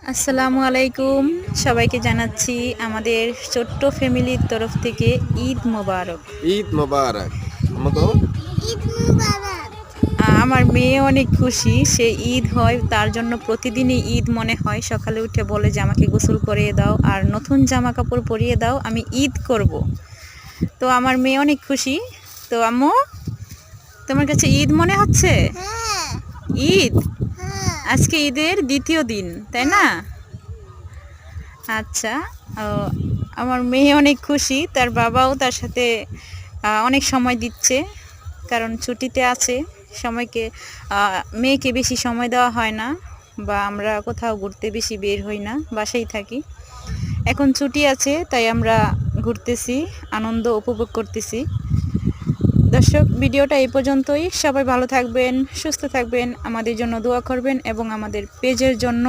আসসালামু আলাইকুম। সবাইকে জানাচ্ছি আমাদের ছোট্ট ফ্যামিলির তরফ থেকে ঈদ মোবারক। ঈদ মোবারক। আমাকেও ঈদ মুবারক। আমার মেয়ে অনেক খুশি, সে ঈদ হয় তার জন্য প্রতিদিনই ঈদ মনে হয়। সকালে উঠে বলে যে আমাকে গোসল করিয়ে দাও আর নতুন জামা কাপড় পরিয়ে দাও, আমি ঈদ করব। তো আমার মেয়ে অনেক খুশি। তো আম্মু, তোমার কাছে ঈদ মনে হচ্ছে? হ্যাঁ, ঈদ হ্যাঁ, আজকে ঈদের দ্বিতীয় দিন, তাই না? আচ্ছা। ও, আমার মেয়ে অনেক খুশি, তার বাবাও তার সাথে অনেক সময় দিচ্ছে, কারণ ছুটিতে আছে। সময়কে মেয়েকে বেশি সময় দেওয়া হয় না, বা আমরা কোথাও ঘুরতে বেশি বের হই না, বাসায় থাকি। এখন ছুটি আছে তাই আমরা ঘুরতেছি, আনন্দ উপভোগ করতেছি। দর্শক, ভিডিওটা এই পর্যন্তই। সবাই ভালো থাকবেন, সুস্থ থাকবেন, আমাদের জন্য দোয়া করবেন এবং আমাদের পেজের জন্য